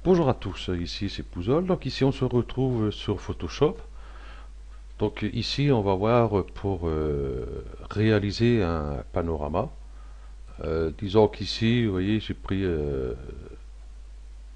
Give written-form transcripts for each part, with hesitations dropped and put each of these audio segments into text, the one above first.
Bonjour à tous, ici c'est Pouzol. Donc ici on se retrouve sur Photoshop. Donc ici on va voir pour réaliser un panorama. Disons qu'ici, vous voyez, j'ai pris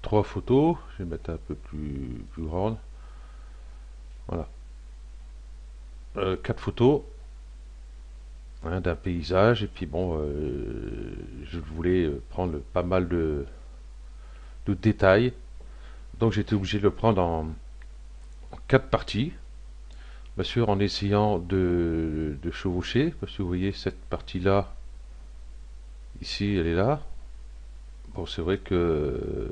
trois photos. Je vais mettre un peu plus grande. Voilà. Quatre photos hein, d'un paysage. Et puis bon, je voulais prendre pas mal de détails. Donc j'étais obligé de le prendre en quatre parties. Bien sûr, en essayant de chevaucher, parce que vous voyez cette partie-là, ici, elle est là. Bon, c'est vrai que,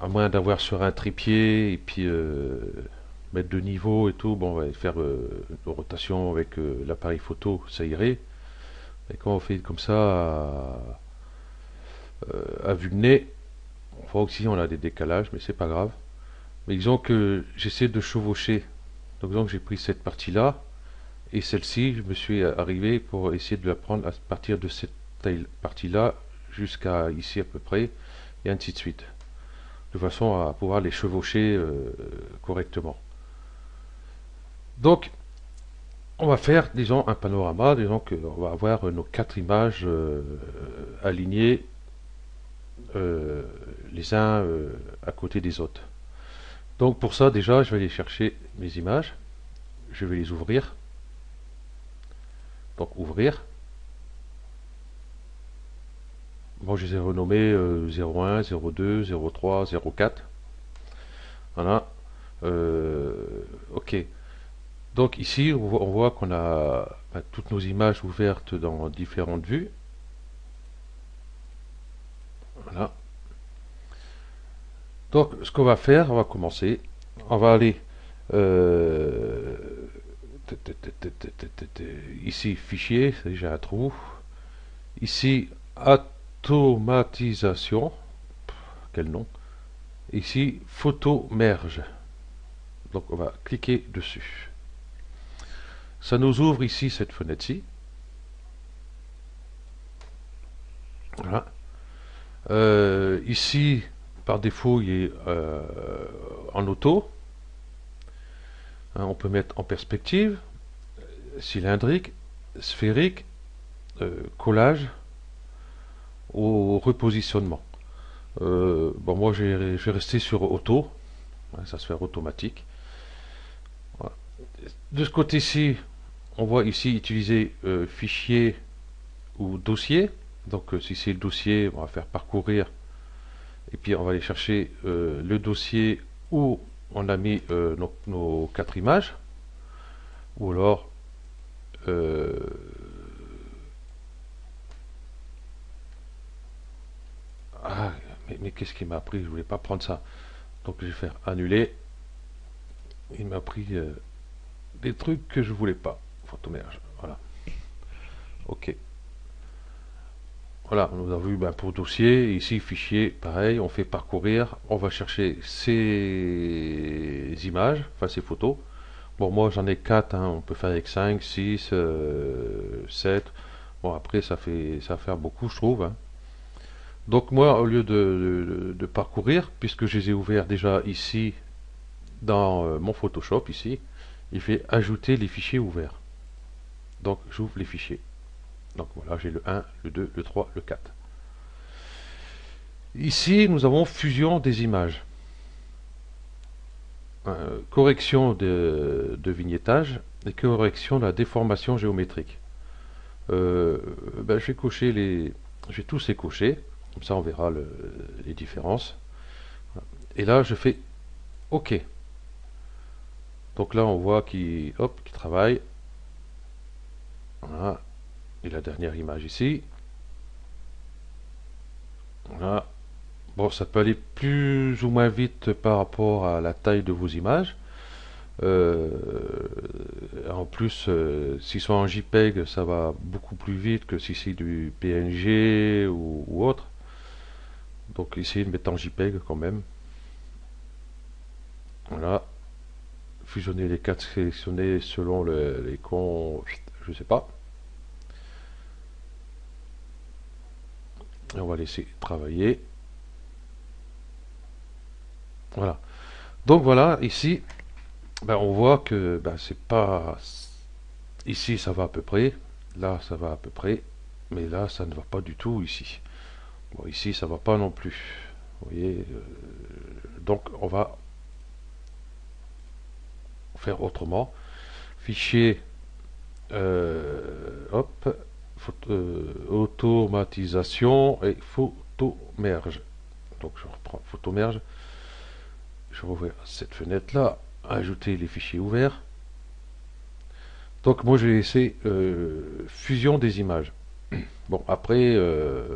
à moins d'avoir sur un trépied et puis mettre de niveau et tout, bon, on va faire une rotation avec l'appareil photo, ça irait. Et quand on fait comme ça à vue de nez, on voit aussi on a des décalages, mais c'est pas grave. Mais disons que j'essaie de chevaucher. Donc, disons que j'ai pris cette partie-là. Et celle-ci, je me suis arrivé pour essayer de la prendre à partir de cette partie-là jusqu'à ici à peu près, et ainsi de suite, de façon à pouvoir les chevaucher correctement. Donc, on va faire, disons, un panorama, disons qu'on va avoir nos quatre images alignées euh, les uns à côté des autres. Donc pour ça, déjà, je vais aller chercher mes images, je vais les ouvrir, donc ouvrir. Moi, je les ai renommés 01, 02, 03, 04. Voilà. Ok. Donc ici, on voit qu'on a toutes nos images ouvertes dans différentes vues. Voilà. Donc, ce qu'on va faire, on va commencer. On va aller euh, ici, fichier, j'ai un trou. Ici, automatisation. Quel nom? Ici, photo merge. Donc, on va cliquer dessus. Ça nous ouvre ici cette fenêtre-ci. Voilà. Ici, par défaut, il est en auto. Hein, on peut mettre en perspective, cylindrique, sphérique, collage au repositionnement. Bon, moi, je vais rester sur auto. Hein, ça se fait automatique. Voilà. De ce côté-ci, on voit ici utiliser fichier ou dossier. Donc, si c'est le dossier, on va faire parcourir. Et puis, on va aller chercher le dossier où on a mis nos quatre images. Ou alors, euh, ah, mais qu'est-ce qu'il m'a pris? Je voulais pas prendre ça. Donc, je vais faire annuler. Il m'a pris des trucs que je voulais pas. Photomerge. Voilà. OK. Voilà, nous avons vu pour dossier, ici fichier, pareil, on fait parcourir, on va chercher ces images, enfin ces photos. Bon, moi j'en ai 4, hein, on peut faire avec 5, 6, 7. Bon, après ça va faire beaucoup, je trouve. Hein. Donc moi, au lieu de parcourir, puisque je les ai ouverts déjà ici dans mon Photoshop, ici, il fait ajouter les fichiers ouverts. Donc j'ouvre les fichiers. Donc voilà, j'ai le 1, le 2, le 3, le 4. Ici, nous avons fusion des images. Correction de vignettage et correction de la déformation géométrique. Je vais cocher je vais tous les cocher, comme ça on verra les différences. Et là, je fais OK. Donc là, on voit qu'il travaille. Voilà. Et la dernière image ici. Voilà. Bon, ça peut aller plus ou moins vite par rapport à la taille de vos images. Euh, En plus, s'ils sont en JPEG, ça va beaucoup plus vite que si c'est du PNG ou autre. Donc essayez de mettre en JPEG quand même. Voilà. Fusionner les quatre sélectionnés selon les cons, je sais pas. Et on va laisser travailler. Voilà. Donc voilà, ici, ben, on voit que ben, c'est pas... Ici, ça va à peu près. Là, ça va à peu près. Mais là, ça ne va pas du tout ici. Bon, ici, ça va pas non plus. Vous voyez, donc on va faire autrement. Fichier, hop, automatisation et photo merge. Donc je reprends photo merge. Je vais ouvrir cette fenêtre là, ajouter les fichiers ouverts. Donc moi je vais essayer fusion des images. Bon après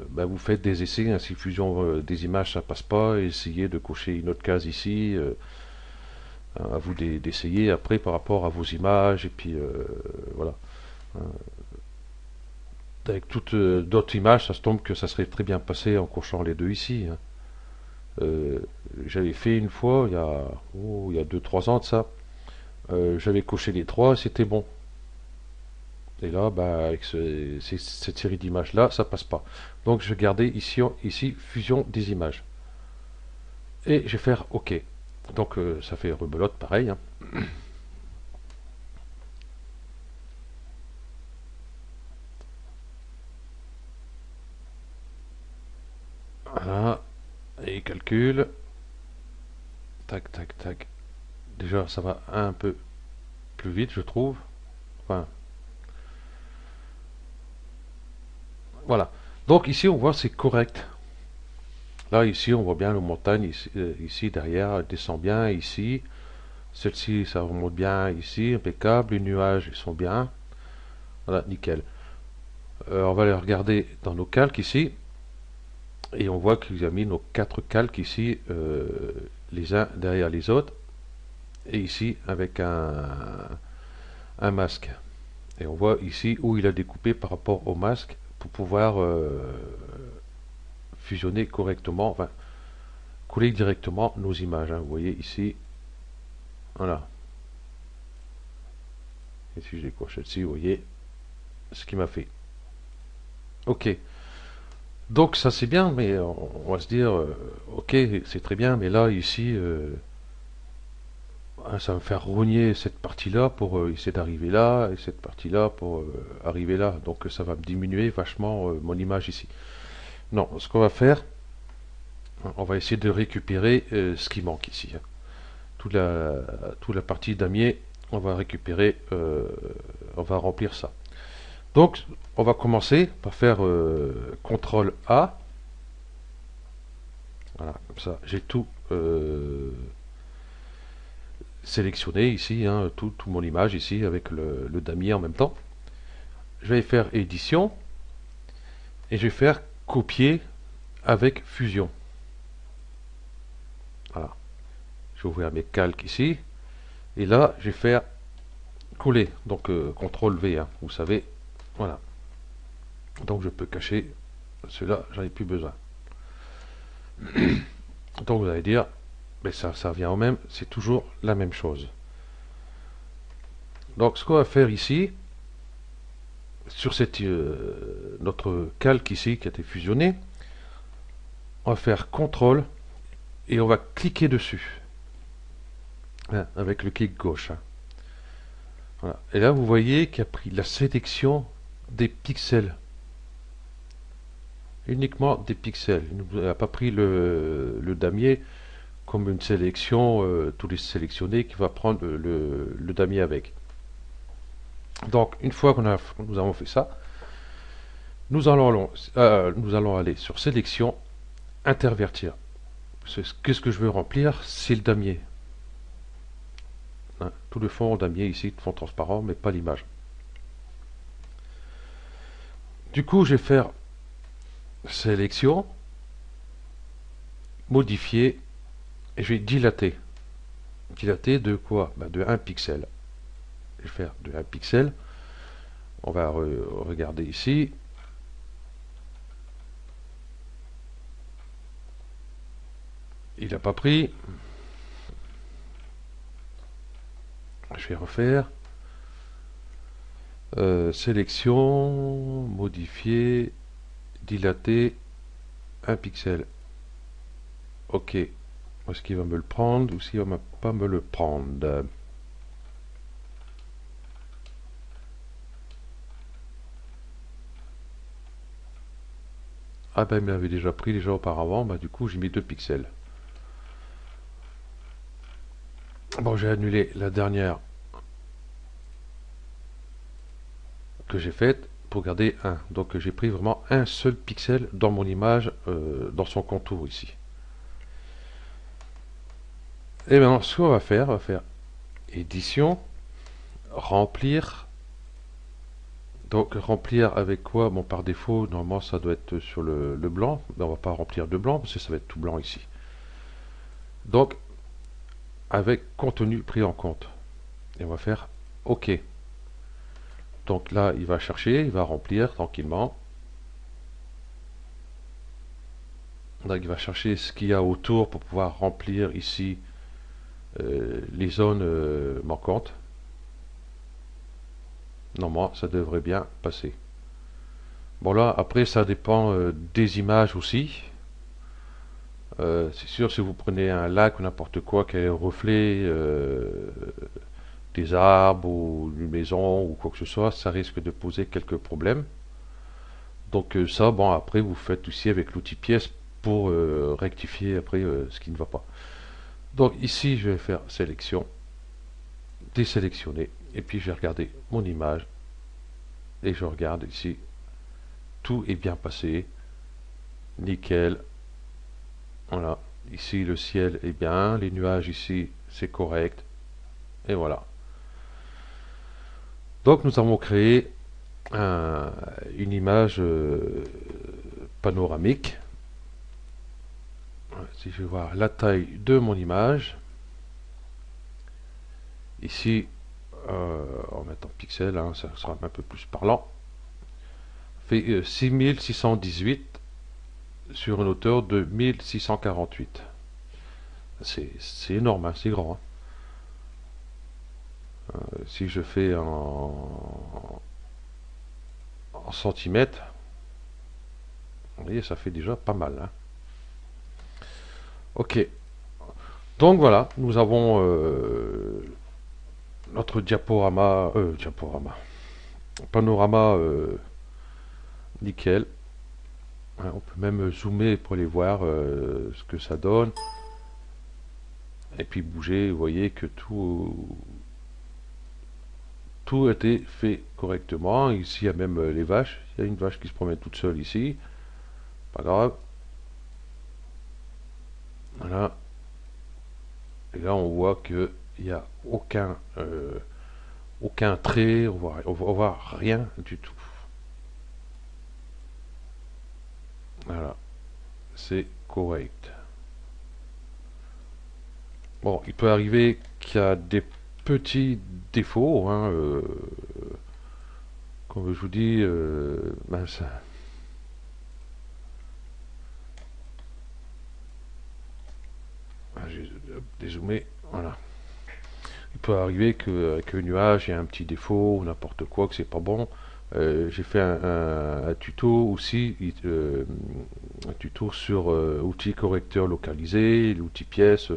ben, vous faites des essais, hein, si fusion des images ça passe pas, essayez de cocher une autre case ici, à vous d'essayer après par rapport à vos images et puis voilà. Avec toutes d'autres images, ça se tombe que ça serait très bien passé en cochant les deux ici, hein. Euh, J'avais fait une fois, il y a 2-3 ans de ça, j'avais coché les trois, c'était bon. Et là, bah, avec cette série d'images là, ça passe pas. Donc je vais garder ici fusion des images. Et je vais faire OK. Donc ça fait rebelote pareil, hein. Voilà. Et calcul. Tac, tac, tac. Déjà, ça va un peu plus vite, je trouve. Enfin, voilà. Donc ici, on voit c'est correct. Là, ici, on voit bien la montagne. Ici derrière, elle descend bien. Ici, celle-ci, ça remonte bien. Ici, impeccable. Les nuages, ils sont bien. Voilà, nickel. On va les regarder dans nos calques ici. Et on voit qu'il a mis nos 4 calques ici, les uns derrière les autres. Et ici, avec un masque. Et on voit ici où il a découpé par rapport au masque pour pouvoir fusionner correctement, enfin coller directement nos images, hein. Vous voyez ici, voilà. Et si je décoche dessus, vous voyez ce qu'il m'a fait. Ok. Donc ça c'est bien, mais on va se dire, ok, c'est très bien, mais là ici, ça va me faire rogner cette partie-là pour essayer d'arriver là, et cette partie-là pour arriver là. Donc ça va me diminuer vachement mon image ici. Non, ce qu'on va faire, on va essayer de récupérer ce qui manque ici, hein. Toute la partie damier, on va récupérer, on va remplir ça. Donc, on va commencer par faire CTRL A. Voilà, comme ça, j'ai tout sélectionné ici, hein, tout mon image ici avec le damier en même temps. Je vais faire édition et je vais faire copier avec fusion. Voilà. Je vais ouvrir mes calques ici. Et là, je vais faire coller. Donc, CTRL V, hein, vous savez. Voilà. Donc, je peux cacher cela, j'en ai plus besoin. Donc, vous allez dire, mais ça revient au même, c'est toujours la même chose. Donc, ce qu'on va faire ici, sur notre calque ici qui a été fusionné, on va faire CTRL et on va cliquer dessus, hein, avec le clic gauche, hein. Voilà. Et là, vous voyez qu'il a pris la sélection des pixels. Uniquement des pixels. Il n'a pas pris le damier comme une sélection, tous les sélectionnés, qui va prendre le damier avec. Donc, une fois nous avons fait ça, nous allons aller sur sélection, intervertir. Qu'est-ce que je veux remplir? C'est le damier, hein, tout le fond damier ici, fond transparent, mais pas l'image. Du coup, je vais faire sélection, modifier, et je vais dilater. Dilater de quoi? Ben, de 1 pixel. Je vais faire de 1 pixel. On va regarder ici. Il n'a pas pris. Je vais refaire. Sélection, modifier, dilater, 1 pixel. OK. Est-ce qu'il va me le prendre ou s'il va pas me le prendre? Ah ben il m'avait déjà pris déjà auparavant, bah du coup j'ai mis 2 pixels. Bon, j'ai annulé la dernière que j'ai faite pour garder un. Donc j'ai pris vraiment un seul pixel dans mon image, dans son contour ici. Et maintenant ce qu'on va faire édition, remplir. Donc remplir avec quoi? Bon, par défaut, normalement ça doit être sur le blanc, mais on va pas remplir de blanc parce que ça va être tout blanc ici. Donc avec contenu pris en compte. Et on va faire OK. Donc là, il va chercher, il va remplir tranquillement. Donc il va chercher ce qu'il y a autour pour pouvoir remplir ici les zones manquantes. Normalement, ça devrait bien passer. Bon là, après, ça dépend des images aussi. C'est sûr, si vous prenez un lac ou n'importe quoi qui est reflet des arbres ou une maison ou quoi que ce soit, ça risque de poser quelques problèmes. Donc ça, bon, après, vous faites aussi avec l'outil pièce pour rectifier après ce qui ne va pas. Donc ici, je vais faire sélection, désélectionner, et puis je vais regarder mon image, et je regarde ici, tout est bien passé, nickel. Voilà, ici le ciel est bien, les nuages ici c'est correct, et voilà. Donc nous avons créé une image panoramique. Si je vais voir la taille de mon image, ici en mettant pixels, hein, ça sera un peu plus parlant, fait 6618 sur une hauteur de 1648. C'est énorme, hein, c'est grand. Hein. Si je fais en centimètres, vous voyez, ça fait déjà pas mal. Hein. Ok, donc voilà, nous avons notre panorama nickel. Hein, on peut même zoomer pour aller voir ce que ça donne. Et puis bouger, vous voyez que tout a été fait correctement. Ici, il y a même les vaches. Il y a une vache qui se promène toute seule ici. Pas grave. Voilà. Et là, on voit qu'il n'y a aucun trait. On voit rien du tout. Voilà. C'est correct. Bon, il peut arriver qu'il y a des petits défauts. Hein, comme je vous dis, ben ça, j'ai dézoomé, voilà. Il peut arriver qu'avec le nuage, il y a un petit défaut ou n'importe quoi, que c'est pas bon. J'ai fait un tuto aussi, un tuto sur outils correcteurs localisés, l'outil pièce.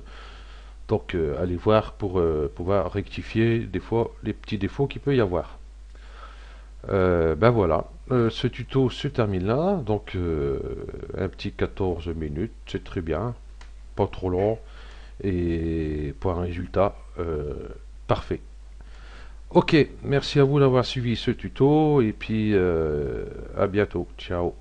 Donc allez voir pour pouvoir rectifier des fois les petits défauts qu'il peut y avoir. Ben voilà, ce tuto se termine là, donc un petit 14 minutes, c'est très bien, pas trop long, et pour un résultat parfait. Ok, merci à vous d'avoir suivi ce tuto, et puis à bientôt, ciao.